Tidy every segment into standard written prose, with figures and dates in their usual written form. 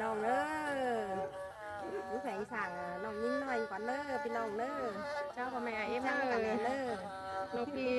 น้องเด้อผู้แข่งอีสานน้องยิ่งน้อยกว่าเด้อพี่น้องเด้อเจ้าพ่อแม่เอ็ม ช่าง เด้ กัน อ เด้อ น้องพี่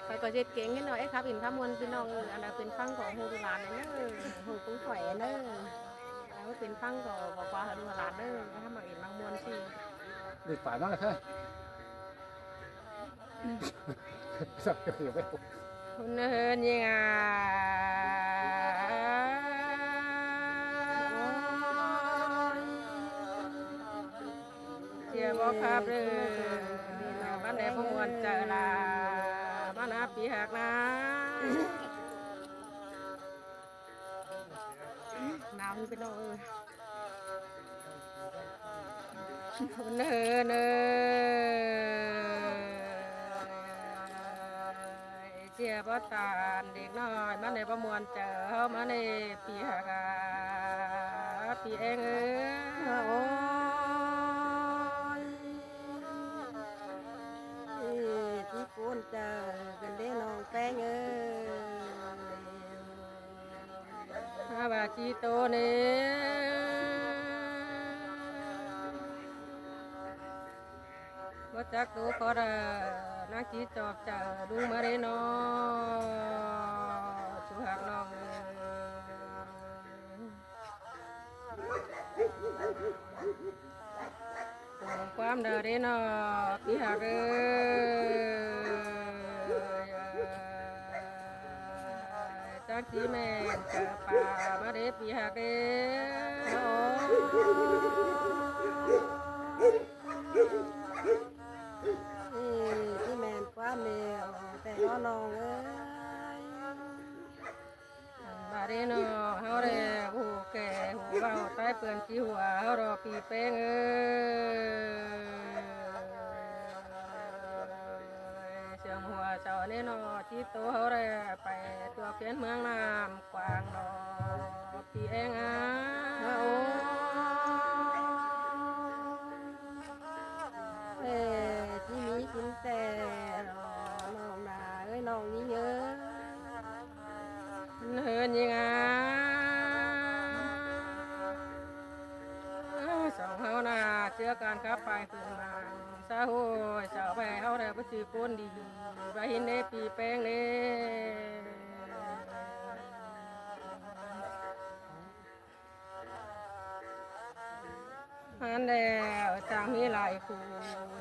ไปก็เจ็ดเก่งนิดหน่อยครับอินข้ามมวลพี่น้องอันนั้นเป็นฟังของฮูดูหลานเด้อ หูกุ้งข่อยเด้อ แล้วเป็นฟังก็บอกว่าดูหลานเด้อถ้ามาเอ็นบางมวลสิ เด็กฝ่ายมากเลยใช่สับเขียวไป คุณเฮินยังไงเจียบอกครับเด้อบ้านไหนพมวลเจอละบ้านนาปีหักนะน้ำเป็นน้องเอ้ยคุณเฮินเอ้ยเจียบตานเด็กน้อยบ้านไหนพมวลเจอเฮามาในปีหักปีเองเอ้ย โอ้ยที่กูนเจอกันเด้น้องแป้งเอ้ย ฮาบาจิโตเนบ่จักตัวพอดนักจีจอบเจอดูมาเรนอสุหักน้องส่งความเดเรนอพี่หักเอ้ยจักจีแม่นเจอป่ามาเรพี่หักเอ้ย ที่แมนความเดียวแต่ก็น้องเอ้ย บาเรนอเฮาเรหูแก่หูเบาใต้เปื่อนขี้หัวเฮารอปีเป้งเอ้ยเสียงหัวเจ้าเนนอที่โตเฮาเรไปตัวเพียนเมืองน้ำกวางดอกปีเองอ่ะ โอ้ที่มีกินแต่น้องนาเอ้ยน้องนี่เยอะ เฮินยิงอ่ะสองเฮานาเชื่อการขับไปขึ้นมาสาหูเจ้าไปเฮาเรไปซื้อก้นดีไปเห็นในปีเป้งเน่ ฮันเดวจังมีหลายคู่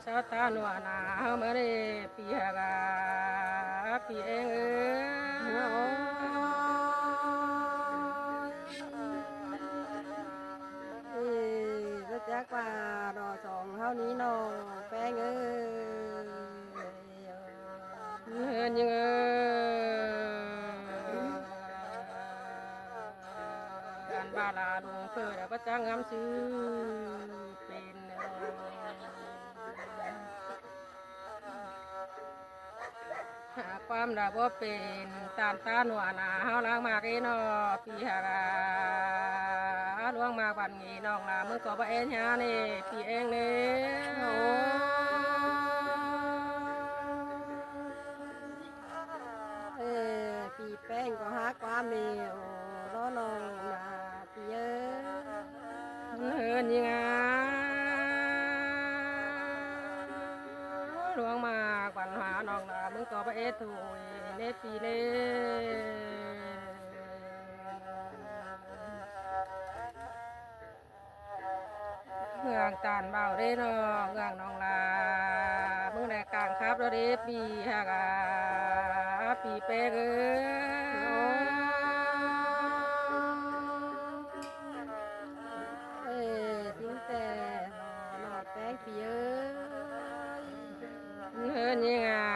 ชาวตาหนัวหนาเฮามาได้ปีหากาปีเองเอ้ย ก็จักว่าดอสองเท่านี้น้องแป้งเอ้ย เฮินยังเอ้ยการบาลาดวงเพื่อแล้วก็จังงามซื้อเป็นหาความรักว่าเป็นตานตาหนัวหนาเฮาล้างมากเอ้นอปีหากาล่วงมาบันงี้น้องลามึงก็บ่เอ็นหานี่ปีเองนี่โอ้ ปีแป้งก็หาความเดียวล้อน้องนาปีเอ้ย เฮินยิงอ่ะหลวงมากวันหาน้องลามึงก็บ่เอ็ดถุยเนปีเนเมืองตานเบาเด้นอเมืองน้องลามึงได้กลางครับแล้วเด้ปีฮากาปีเป้เอ้ย ทิ้งแต่น้องแป้งปีเอ้ย เฮินยิงอ่ะ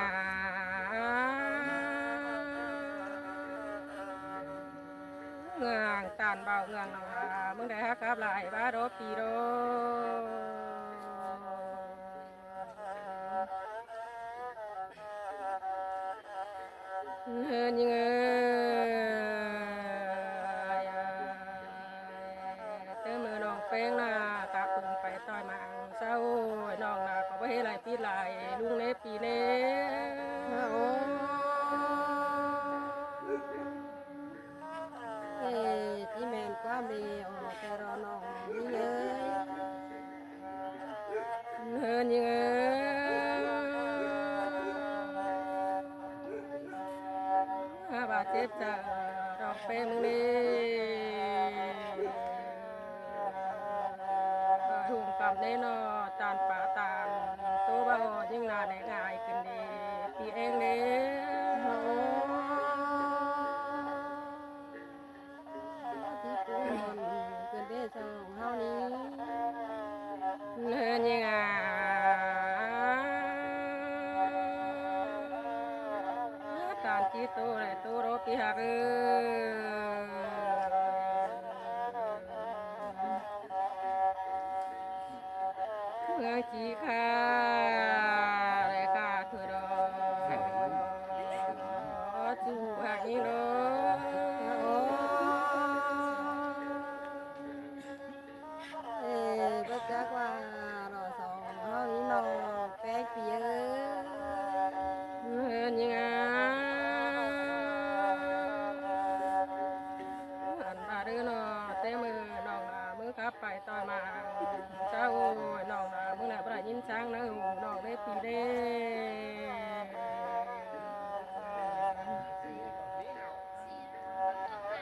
เมืองตานเบาเมืองน้องลามึงได้ฮักกับหลายบ้าโดปีโดเฮินยิงเอ้ยเติมมือน้องเป้งนะตาปืนไปต่อยมังเศร้าน้องนะก็บ่ให้ไหลปีไหลลุงเนปีเน โอ้ที่แมนความเดียวแต่ จะดอกเป้มึงนี่หุ่มกำแน่นอตานป่าตานตัวบ้ายิ่งนาในง่ายกันดีพี่เองเนี่ย โอ้ที่กูนอนเกินเด้สองเฮานี้ เนื้อยิงตานจีโตเลยตัวรปีหารือเมื่อจีค่ะเลยค่ะคือดอจูหักนี่ดอ โอ้บ่จักว่าเราสองเฮานี้น้องแป้งเปีย เนื้อยิงอันบารือเนาะเต้มือน้องมือครับไปต่อยมาเจ้าน้องมึงน่ะบ่ได้ยินช้างนะน้องได้ปีเด้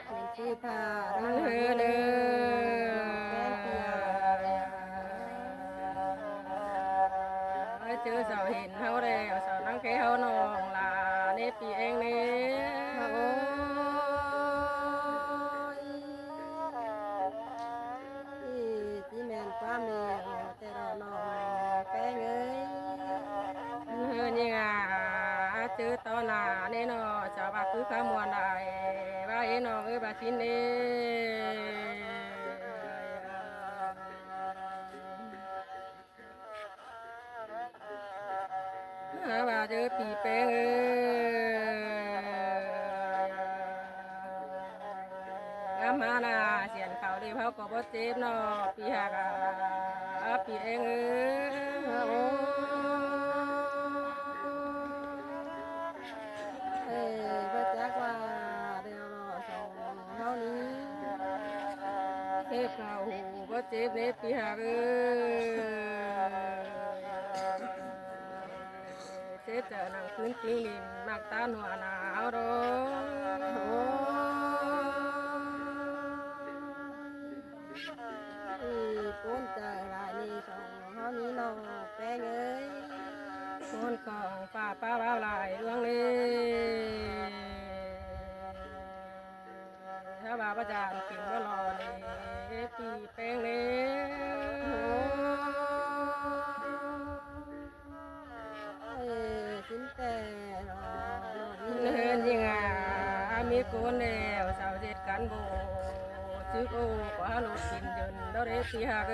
เป็นชื่อพา เอ รัง อ เด้อ เด้ แป้งเปีย อเจอสาวเห็นเฮาแล้วสาวนั่งแค่เฮาน้องลานี่ปีเองนี่ โอ้ยที่แม่นความแม่แต่เราน้องแป้งเอ้ย เออนี่อ่ะเจอตอนหน้านี่เนาะสาวว่าคือขมวนได้ว่าเอ้น้องเอ้ยบาชินนี่ ว่าเจอปีเป้งงามมานาเสียนเขาดีเขาก็บ่เจ็บเนาะปีหากะปีเองโอ้บ่จักว่าเดี๋ยวรอสองเฮานี้ เจ็บเขาหูบ่เจ็บเนี่ยปีหากเจ็บจะนั่งพื้นจริงลินมักตาหนัวหนาวดอ โอ้ก้นใจหลายนี่สองเฮานี้น้องแป้งเอ้ย คนกองป้าป้าบ้าลายเรื่องนี้ถ้าบาประจานกินบ่รอนี่ปีแป้งนี่ โอ้สินแต่รอน้องนี่ เนินยิงมีโกนแล้วสาวเจ็ดกันโบจึกโอ้กว่าหลุดกินจนเราได้ปีหาเก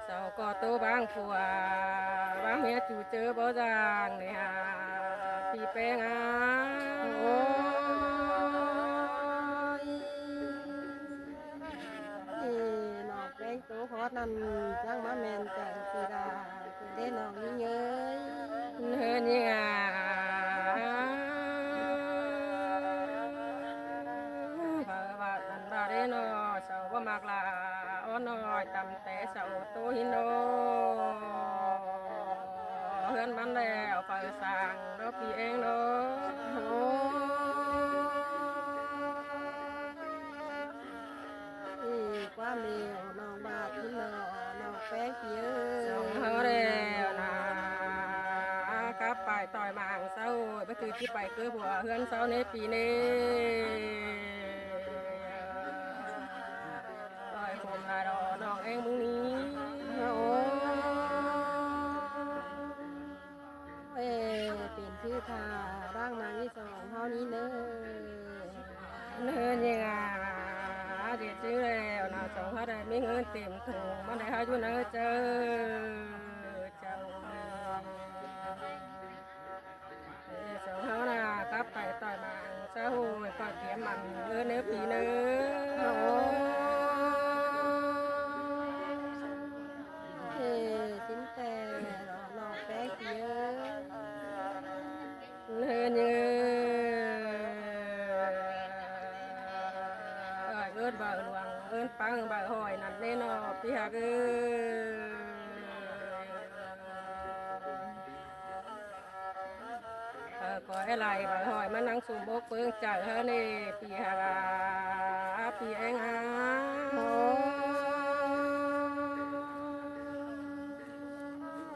สาวก็โตบางผัวบางเมียจู่เจอบ่จางนี่ฮะปีแป้งโอ้ยน้องแป้งโตฮอดนั่นจังมาแม่นจังสีดาคือได้น้องนี่เอ้ย เนินยิงบาบาตันบาเรนอสาวบ่มากลาอ้อนน้อยตำแต่สาวโตหินโนเฮือนมันแล้วไปสั่งเราปีเองเนาะ โอ้ความเร็วน้องบาดที่น้องแป้งเปีย ส่งเฮาแล้วนะครับไปต่อยมางเศร้าไปคือที่ไปคือผัวเฮือนเศร้าในปีนี้ต่อยผมลาดอน้องเองมึงนี้ โอ้เป็นชื่อทาร่างนางที่สองเฮานี้เนอะ เนินยังเด็ดชื่อแล้วนะสองเขาได้มีเงินเต็มถุงมันได้หาอยู่เนอเจอเจ้าสองเขาน่ะกลับไปต่อยมังเจ้าก็เตรียมมันเนื้อปีเนื้ โอ้ อ สินแต่น้องแป้งเปีย เนินยังเอิ้นบ่าหลวงเอิ้นปังบ่าหอยนั่นแน่นอนพี่ฮัก ก็ไอ้ไหลใบหอยมานั่งสูบบกเปิ้งจ่ายเฮานี่ปีหาปีเองอ่ะ โอ้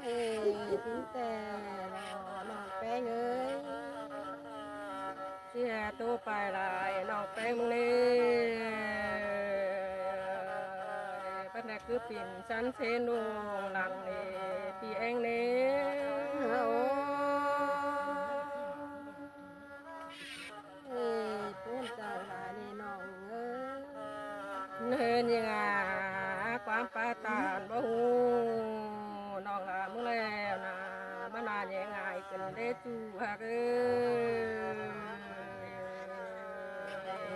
เอ้ถึงแต่น้องแป้งเอ้ย เสียตัวไปหลายน้องแป้งมึงนี่ปัญหาคือปิ่นสันเซนูหลังนี่ปีเองนี่ โอ้เอ้พูดจังหลายนี่น้องเอ้ย เนินยังไงความปาตานบ่ฮู้น้องละมึงแล้วนะมานานยังไงกันได้จูฮักเอ้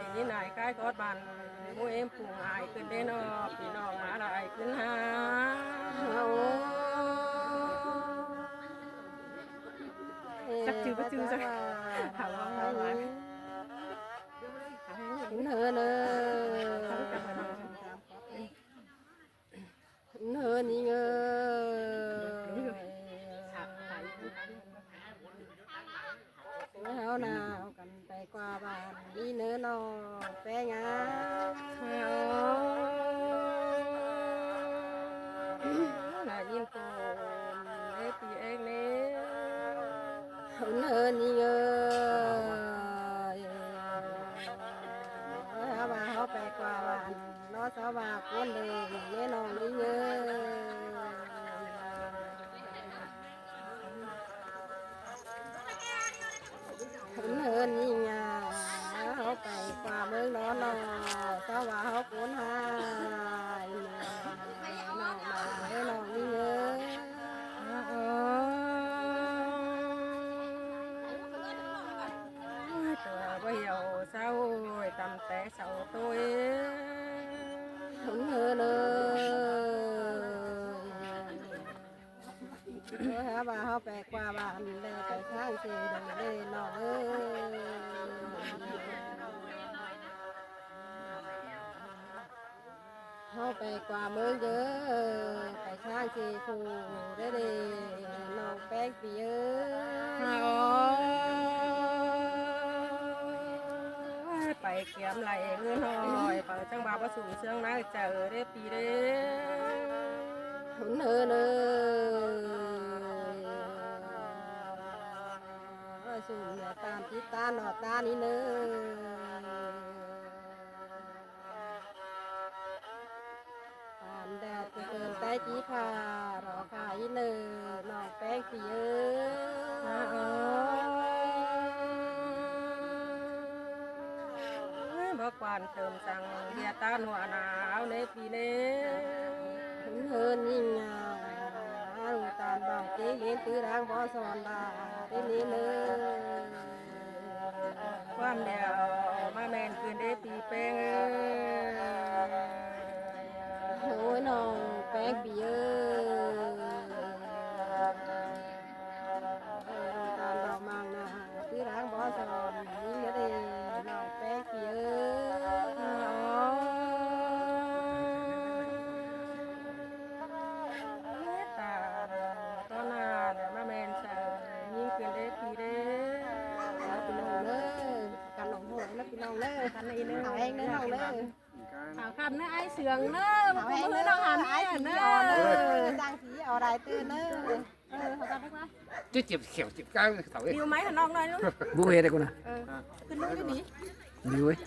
ยนี่นายคายกอดบันมูเอ็มปุ่งอายขึ้นได้นอพี่น้องมาหลายขึ้นหา โอ้จักจื้อบ่จื้อจักถามว่าไงถึงเธอเลยเธอนี่เงแล้วหนาวกันไปกว่าบ้านนี่เนื้อนอแป้งา น่ายินโตเอ้ปีเองนี่ เนื้อนี่เงว่าเขาไปกว่าบ้านนอสาวาคนเดิมเนื้อนองนี่เงเนื้อนี่งาเขาไปกว่าเมืองนอนอสาวาเขาคนหายน้องมาเนื้อนองนี่เง ตัวบ่เหี่ยวเศร้าตำแต่เศร้าตัว ถึงเธอเลยหาว่าเขาไปกว่าบ้านเลยไปข้างเสียเลยน้องเอ้ยเขาไปกว่าเมืองเยอะไปข้างเสียคูได้เลยน้องแป้งปีเอ้ย ไปเกี่ยมไหลเงินหอยเปิดจังบาประสูเสื่องนักเจอได้ปีเด้ ถึงเธอเลยสุ่มเนี่ยตามติดตาหนอตานี่เนอผ่านแดดจะเกินใต้จีพารอขายเนอน้องแป้งปีเอ้ย บ่กวนเติมสั่งเบียตาหัวหนาวในปีนี้ ถึงเฮินยิ่งงาลูกตาลบางเจ๊เห็นตื้อรางบ่สอนบาได้นี้เนอ ความเดียวมาแมนคืนได้ปีเป้ง โอ้ยน้องแป้งปีเอ้ตาลดอกมังนะตื้อรางบ่สอนยิ่งเด้น้องแป้งปีเอ้ตาตอนนาเนี่ยมาแมนเสยิ่งคืนได้ปีเด้ แล้วพี่น้องเด้อกันหนองหัวแล้วพี่น้องเด้อกันนี่เด้อเอาเองเด้อน้องเด้อ ขาวคำเนื้อไอ้เสืองเนื้อมัน เอา ก็ เอง มื เด้ อ อ ต้องหัน ไอ้ เนี่ย สี เนื้อ อ่อนเด้อจางสีเอาได้ตื่นเด้อเขาจำได้ปะ จะเจ็บเขียวเจ็บก้างเสาเลย ดิวไหมหันนอกหน่อยลูก บุ้ยได้กูนะ ขึ้นลูกอยู่นี่ ดิวเว้ย